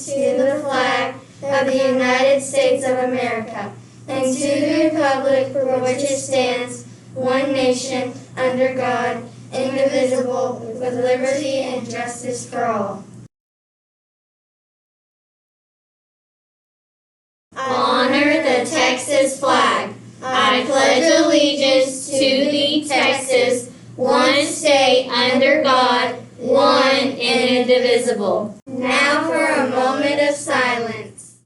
to the flag of the United States of America, and to the republic for which it stands, one nation, under God, indivisible, with liberty and justice for all. Honor the Texas flag. I pledge allegiance to thee, Texas, one state under God, one and indivisible. Now for a moment of silence.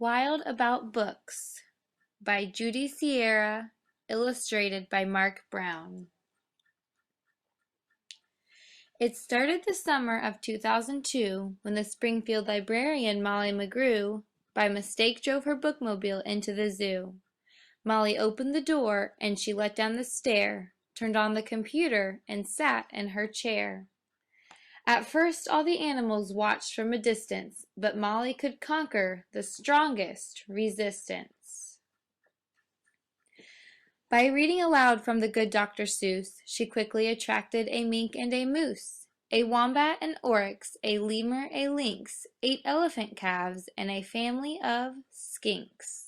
Wild About Books by Judy Sierra, illustrated by Mark Brown. It started the summer of 2002 when the Springfield librarian Molly McGrew by mistake drove her bookmobile into the zoo. Molly opened the door and she let down the stair, turned on the computer, and sat in her chair. At first all the animals watched from a distance, but Molly could conquer the strongest resistance. By reading aloud from the good Dr. Seuss, she quickly attracted a mink and a moose, a wombat, an oryx, a lemur, a lynx, 8 elephant calves, and a family of skinks.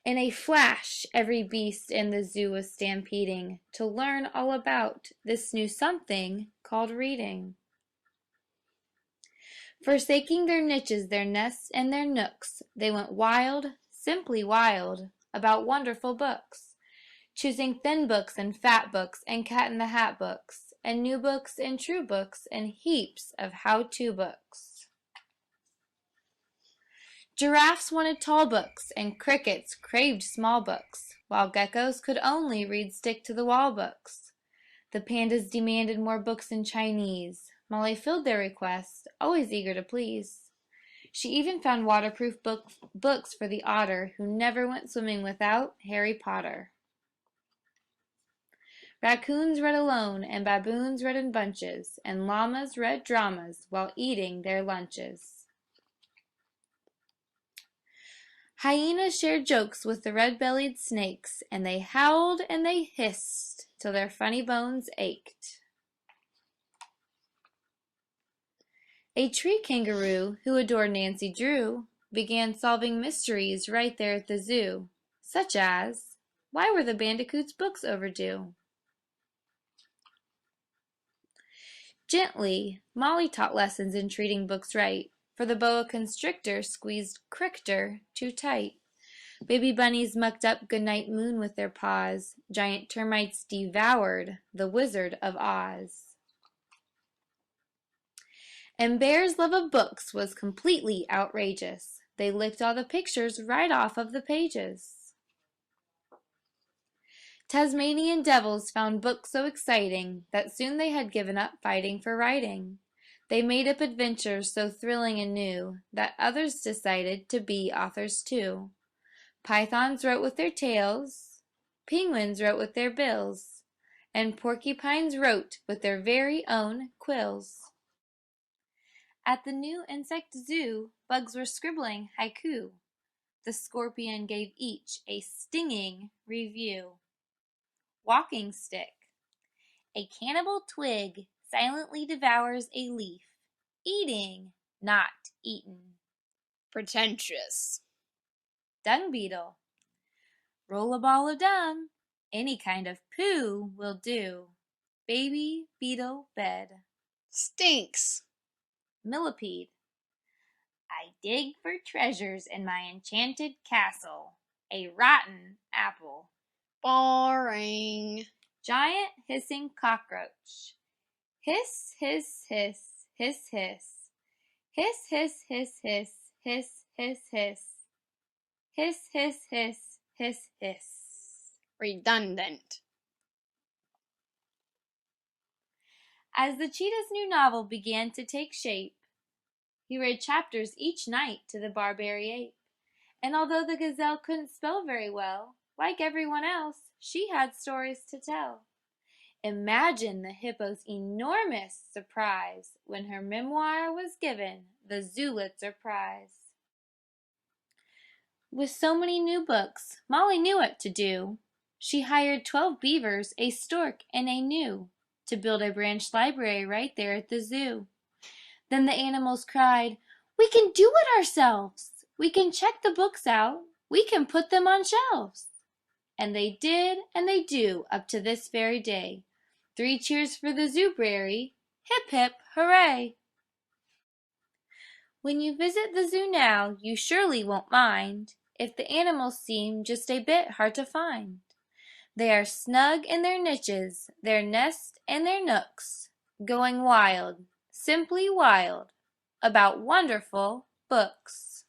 In a flash, every beast in the zoo was stampeding to learn all about this new something called reading. Forsaking their niches, their nests, and their nooks, they went wild, simply wild, about wonderful books, choosing thin books and fat books and cat-in-the-hat books, and new books and true books, and heaps of how-to books. Giraffes wanted tall books, and crickets craved small books, while geckos could only read stick-to-the-wall books. The pandas demanded more books in Chinese. Molly filled their requests, always eager to please. She even found waterproof books for the otter, who never went swimming without Harry Potter. Raccoons read alone, and baboons read in bunches, and llamas read dramas while eating their lunches. Hyenas shared jokes with the red-bellied snakes, and they howled and they hissed till their funny bones ached. A tree kangaroo, who adored Nancy Drew, began solving mysteries right there at the zoo, such as, why were the bandicoots' books overdue? Gently, Molly taught lessons in treating books right, for the boa constrictor squeezed Crichter too tight. Baby bunnies mucked up Goodnight Moon with their paws. Giant termites devoured the Wizard of Oz. And Bear's love of books was completely outrageous. They licked all the pictures right off of the pages. Tasmanian devils found books so exciting that soon they had given up fighting for writing. They made up adventures so thrilling and new that others decided to be authors too. Pythons wrote with their tails, penguins wrote with their bills, and porcupines wrote with their very own quills. At the new insect zoo, bugs were scribbling haiku. The scorpion gave each a stinging review. Walking stick. A cannibal twig silently devours a leaf. Eating, not eaten. Pretentious. Dung beetle. Roll a ball of dung. Any kind of poo will do. Baby beetle bed. Stinks. Millipede. I dig for treasures in my enchanted castle. A rotten apple. Boring. Giant hissing cockroach. Hiss, hiss, hiss, hiss, hiss. Hiss, hiss, hiss, hiss, hiss, hiss, hiss. Hiss, hiss, hiss, hiss, hiss. Redundant. As the cheetah's new novel began to take shape, he read chapters each night to the Barbary ape. And although the gazelle couldn't spell very well, like everyone else, she had stories to tell. Imagine the hippo's enormous surprise when her memoir was given the Zulitzer Prize. With so many new books, Molly knew what to do. She hired 12 beavers, a stork, and a gnu to build a branch library right there at the zoo. Then the animals cried, "We can do it ourselves! We can check the books out! We can put them on shelves!" And they did, and they do, up to this very day. 3 cheers for the Zoobrary! Hip, hip, hooray! When you visit the zoo now, you surely won't mind if the animals seem just a bit hard to find. They are snug in their niches, their nests and their nooks, going wild, simply wild, about wonderful books.